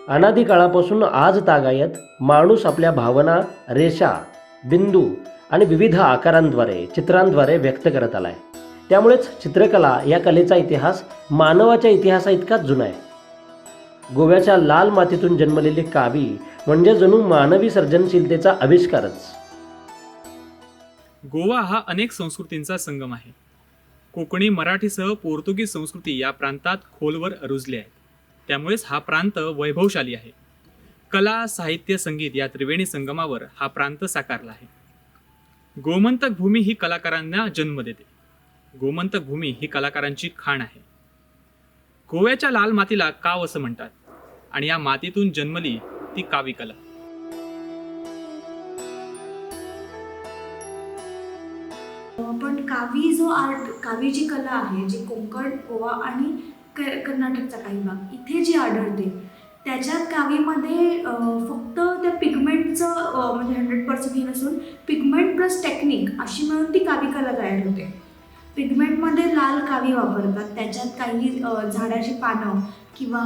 अनादी काळापासून आज तागायत माणूस आपल्या भावना, रेषा, बिंदू आणि विविध आकारांद्वारे, चित्रांद्वारे व्यक्त करत आलाय. त्यामुळेच चित्रकला या कलेचा इतिहास मानवाच्या इतिहासा इतकाच जुना आहे. गोव्याच्या लाल मातीतून जन्मलेली कावी म्हणजे जणू मानवी सर्जनशीलतेचा आविष्कारच. गोवा हा अनेक संस्कृतींचा संगम आहे. कोकणी, मराठीसह पोर्तुगीज संस्कृती या प्रांतात खोलवर रुजली आहे. त्यामुळेच हा प्रांत वैभवशाली आहे. कला, साहित्य, संगीत या त्रिवेणी संगमावर हा प्रांत साकारला आहे. गोमंतक भूमी ही कलाकारांना जन्म देते. गोमंतक भूमी ही कलाकारांची खाण आहे. गोव्याच्या लाल मातीला काव असं म्हणतात आणि या मातीतून जन्मली ती कावी कला. पण कावी जो आर्ट, कावी जी कला आहे, जी कोकण, गोवा आणि कर्नाटकचा काही भाग इथे जी आढळते, त्याच्यात कावीमध्ये फक्त त्या पिगमेंटचं म्हणजे 100% हे नसून पिगमेंट प्लस टेक्निक अशी मिळून ती कावी कला तयार होते. पिगमेंटमध्ये लाल कावी वापरतात, त्याच्यात काही झाडाची पानं किंवा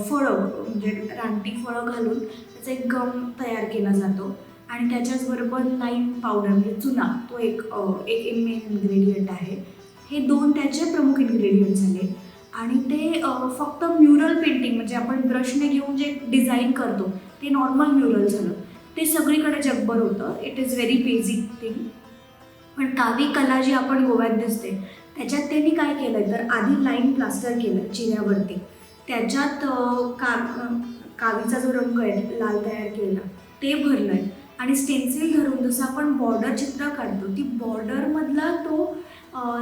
फळं म्हणजे रानटी फळं घालून त्याचा एक गम तयार केला जातो आणि त्याच्याचबरोबर लाईम पावडर म्हणजे चुना, तो एक मेन इन्ग्रेडियंट आहे. हे दोन त्याचे प्रमुख इन्ग्रेडियंट झाले आणि ते फक्त म्युरल पेंटिंग म्हणजे आपण ब्रशने घेऊन जे डिझाईन करतो ते नॉर्मल म्युरल झालं. ते सगळीकडे जगभर होतं. It is very basic thing. पण कावी कला जी आपण गोव्यात दिसते त्याच्यात त्यांनी काय केलं तर आधी लाईन प्लास्टर केलं चिऱ्यावरती, त्याच्यात कावीचा जो रंग आहे लाल तयार केला ते भरलं आहे आणि स्टेन्सिल धरून जसं आपण बॉर्डर चित्र काढतो ती बॉर्डरमधला तो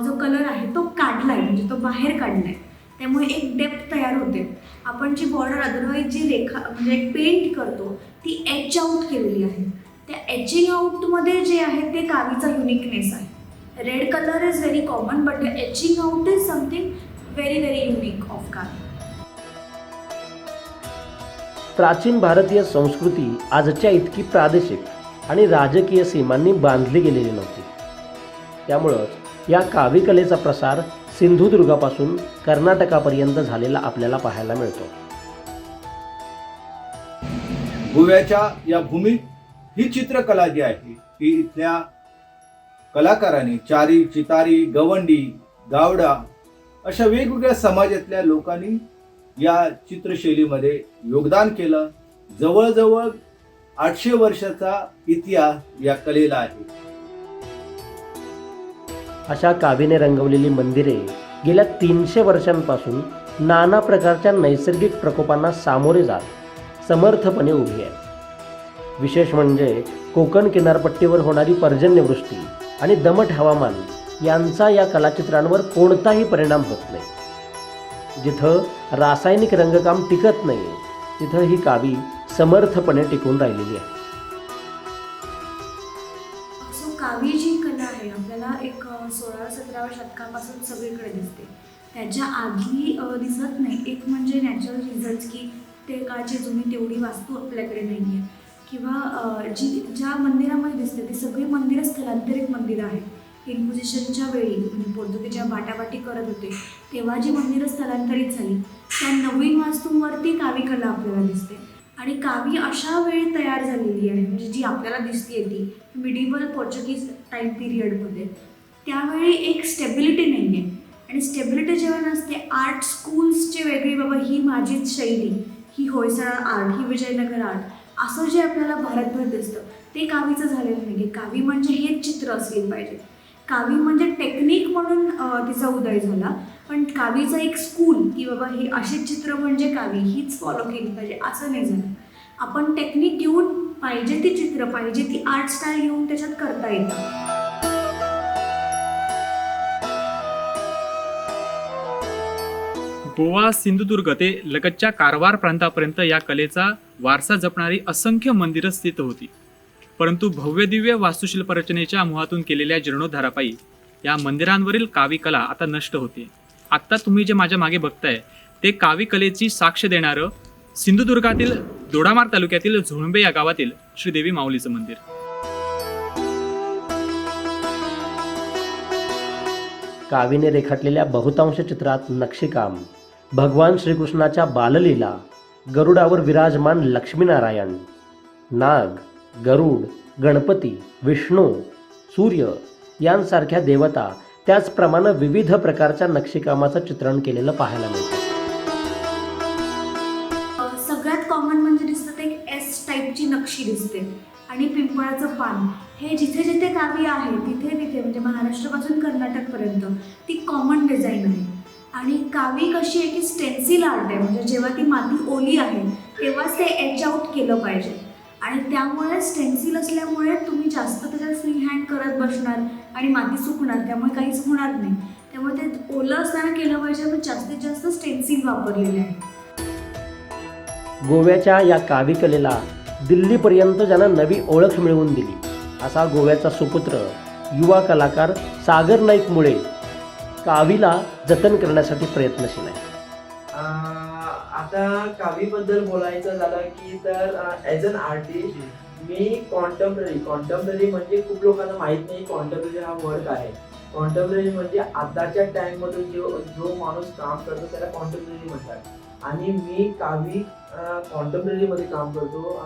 जो कलर आहे तो काढला आहे, म्हणजे तो बाहेर काढला आहे. त्यामुळे एक डेप्थ तयार होते. आपण जी बॉर्डर अदरवाईज जी रेखा म्हणजे पेंट करतो ती एच आऊट केलेली आहे. त्या एचिंग आऊटमध्ये जे आहे ते कावीचा युनिकनेस आहे. Red colour is very common but etching out is something very very unique of कावी. प्राचीन भारतीय संस्कृती आजच्या इतकी प्रादेशिक आणि राजकीय सीमांनी बांधली गेलेली नव्हती. त्यामुळंच या कावी कलेचा प्रसार सिंधुदुर्गापासून कर्नाटकापर्यंत झालेला आपल्याला पाहायला मिळतो. गोव्याच्या या भूमीत ही चित्रकला जी आहे ही इथल्या कलाकारांनी चारी, चितारी, गवंडी, गावडा अशा वेगवेगळ्या समाजातल्या लोकांनी या चित्रशैलीमध्ये योगदान केलं. जवळजवळ 800 वर्षाचा इतिहास या कलेला आहे. अशा कावीने रंगवलेली मंदिरे गेल्या 300 वर्षांपासून नाना प्रकारच्या नैसर्गिक प्रकोपांना सामोरे जात समर्थपणे उभी आहे. विशेष म्हणजे कोकण किनारपट्टीवर होणारी पर्जन्यवृष्टी आणि दमट हवामान यांचा या कलाचित्रांवर कोणताही परिणाम होत नाही. जिथं रासायनिक रंगकाम टिकत नाही तिथं ही कावी समर्थपणे टिकून राहिलेली आहे. सो कावी जी कला आहे आपल्याला एक 16-17व्या शतकापासून सगळीकडे दिसते. त्याच्या आधी दिसत नाही. एक म्हणजे नॅचरल रिझन्स की ते काळची जुनी तेवढी वास्तू आपल्याकडे नाही आहे किंवा ज्या मंदिरामध्ये दिसते ती सगळी मंदिरं स्थलांतरित मंदिरं आहेत. इन्क्विजिशनच्या वेळी म्हणजे पोर्तुगीजच्या बाटाबाटी करत होते तेव्हा जी मंदिरं स्थलांतरित झाली त्या नवीन वास्तूंवरती कावी कला आपल्याला दिसते. आणि कावी अशा वेळी तयार झालेली आहे म्हणजे जी आपल्याला दिसते ती मिडिवल पोर्चुगीज टाईम पिरियडमध्ये. त्यावेळी एक स्टेबिलिटी नाही आहे आणि स्टेबिलिटी जेव्हा नसते आर्ट स्कूल्सची वेगळी, बाबा ही माझीच शैली, ही होयसळा आर्ट, ही विजयनगर आर्ट, असं जे आपल्याला भारतभर दिसतं ते कावीचं झालेलं नाही आहे. कावी म्हणजे हेच चित्र असले पाहिजे. कावी म्हणजे टेक्निक म्हणून तिचा उदय झाला, पण कावीचं एक स्कूल की बाबा हे अशीच चित्र म्हणजे कावी हीच फॉलो केली पाहिजे असं नाही झालं. आपण टेक्निक घेऊन पाहिजे ती चित्र, पाहिजे ती आर्ट स्टाईल घेऊन त्याच्यात करता येतं. गोवा, सिंधुदुर्ग ते लगतच्या कारवार प्रांतापर्यंत या कलेचा वारसा जपणारी असंख्य मंदिरं स्थित होती. परंतु भव्यदिव्य वास्तुशिल्प रचनेच्या मोहातून केलेल्या जीर्णोद्धारापायी या मंदिरांवरील कावी कला आता नष्ट होते. आत्ता तुम्ही जे माझ्या मागे बघताय ते कावी कलेची साक्ष देणारं सिंधुदुर्गातील दोडामार तालुक्यातील झोळंबे या गावातील श्रीदेवी माऊलीचं मंदिर. कावीने रेखाटलेल्या बहुतांश चित्रात नक्षीकाम, भगवान श्रीकृष्णाच्या बाललीला, गरुडावर विराजमान लक्ष्मीनारायण, नाग, गरुड, गणपती, विष्णू, सूर्य यांसारख्या देवता, त्याचप्रमाणे विविध प्रकारच्या नक्षीकामाचं चित्रण केलेलं पाहायला मिळतं. सगळ्यात कॉमन म्हणजे दिसतं एक एस टाईपची नक्षी दिसते आणि पिंपळाचं पान. हे जिथे जिथे कावी आहे तिथे तिथे म्हणजे महाराष्ट्रापासून कर्नाटकपर्यंत ती कॉमन डिझाईन आहे. आणि कावी कशी आहे की स्टेन्सिल आर्ट आहे, म्हणजे जेव्हा ती माती ओली आहे तेव्हाच ते एच आउट केलं पाहिजे. आणि त्यामुळे स्टेन्सिल असल्यामुळे तुम्ही जास्त त्याच्यात फ्री हँड करत बसणार आणि माती सुकणार, त्यामुळे काहीच होणार नाही. त्यामुळे ते ओलं असताना केलं पाहिजे, पण जास्तीत जास्त स्टेन्सिल वापरलेले आहे. गोव्याच्या या कावी कलेला दिल्लीपर्यंत ज्यानं नवी ओळख मिळवून दिली असा गोव्याचा सुपुत्र युवा कलाकार सागर नाईक मुळे कावीला जतन करण्यासाठी प्रयत्नशील आहे. आता कावीबद्दल बोलायचं झालं की तर ॲज अन आर्टिस्ट मी कॉन्टेम्पररी म्हणजे खूप लोकांना माहीत नाही कॉन्टेम्पररी हा वर्ड आहे. कॉन्टेम्पररी म्हणजे आताच्या टाइममधून जो माणूस काम करतो त्याला कॉन्टेम्पररी म्हणतात. आणि मी कावी कॉन्टेम्पररीमध्ये काम करतो.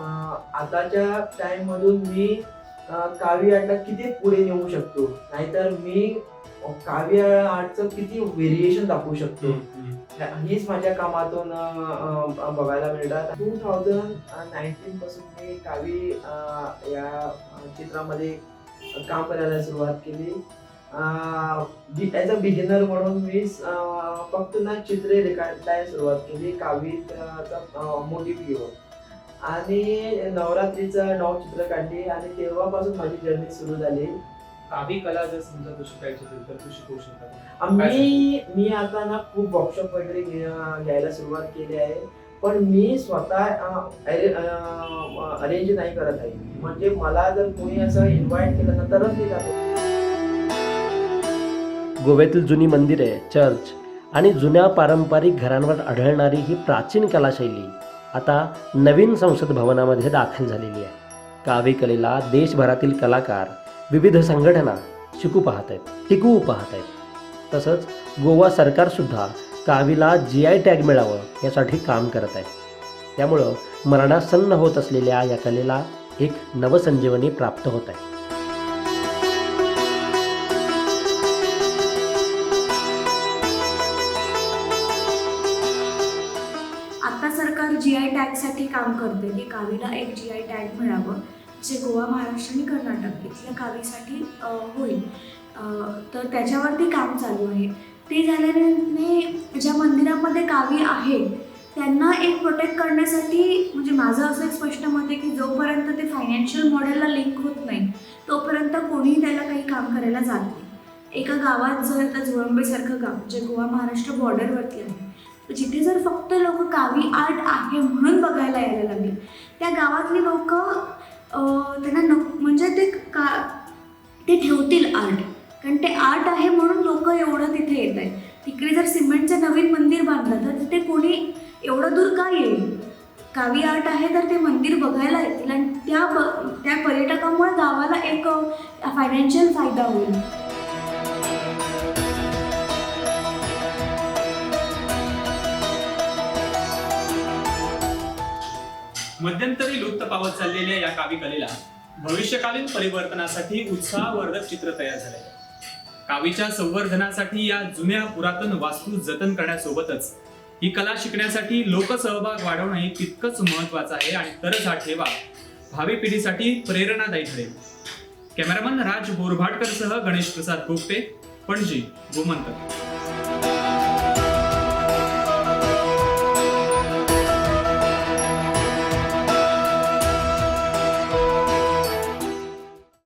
आताच्या टाइममधून मी कावी आर्टला किती पुढे नेऊ शकतो, नाहीतर मी काव्य आर्टचं किती व्हेरिएशन दाखवू शकतो, हीच माझ्या कामातून बघायला मिळतात. 2019 पासून मी कावी या चित्रामध्ये काम करायला सुरुवात केली. ॲज अ बिगिनर म्हणून मी फक्त ना चित्रे रेखाटायला सुरुवात केली कावीचा मोटिव्ह घेऊन. आणि नवरात्रीचं 9 चित्र काढली आणि तेव्हापासून माझी जर्नी सुरू झाली. कावी कला जर समजा तू शिकायची असेल तर तू शिकवू शकता. मी आता ना खूप वर्कशॉप वगैरे घ्यायला सुरुवात केली आहे, पण मी स्वतः अरेंज नाही करत आहे. म्हणजे मला जर कोणी असं इन्व्हाइट केलं ना तरच मी जातो. गोव्यातील जुनी मंदिरे, चर्च आणि जुन्या पारंपरिक घरांवर आढळणारी ही प्राचीन कलाशैली आता नवीन संसद भवनामध्ये दाखल झालेली आहे. कावी कलेला देशभरातील कलाकार, विविध संघटना टिकवू पाहत आहेत. तसंच गोवा सरकारसुद्धा कावीला GI टॅग मिळावं यासाठी काम करत आहे. त्यामुळं मरणासन्न होत असलेल्या या कलेला एक नवसंजीवनी प्राप्त होत आहे. आता सरकार GI टॅगसाठी काम करते की कावीला एक GI टॅग मिळावं, जे गोवा, महाराष्ट्र आणि कर्नाटक इथल्या कावीसाठी होईल. तर त्याच्यावरती काम चालू आहे. ते झाल्याने ज्या मंदिरामध्ये कावी आहे त्यांना एक प्रोटेक्ट करण्यासाठी, म्हणजे माझं असं एक स्पष्ट मत आहे की जोपर्यंत ते फायनान्शियल मॉडेलला लिंक होत नाही तोपर्यंत कोणीही त्याला काही काम करायला जात नाही. एका गावात जर आता झोळंबेसारखं गाव जे गोवा महाराष्ट्र बॉर्डरवरती आहे, जिथे जर फक्त लोक कावी आर्ट आहे म्हणून बघायला यायला लागले, त्या गावातली लोक त्यांना म्हणजे ते ठेवतील आर्ट, कारण ते आर्ट आहे म्हणून लोक एवढं तिथे येत आहेत. तिकडे जर सिमेंटचं नवीन मंदिर बांधलं तर तिथे कोणी एवढं दूर का येईल? कावी आर्ट आहे तर ते मंदिर बघायला येतील आणि त्या पर्यटकामुळे गावाला एक फायनान्शियल फायदा होईल. मध्यंतरी लुप्त पावत चाललेल्या या कावी कलेला भविष्यकालीन परिवर्तनासाठी उत्साहवर्धक चित्र तयार झाले. कावीच्या संवर्धनासाठी या जुन्या पुरातन वास्तू जतन करण्यासोबतच ही कला शिकण्यासाठी लोकसहभाग वाढवणे तितकंच महत्वाचं आहे आणि तरच हा ठेवा भावी पिढीसाठी प्रेरणादायी ठरेल. कॅमेरामन राज बोरभाटकर सह गणेश प्रसाद गोगटे, पणजी, गोमंतक.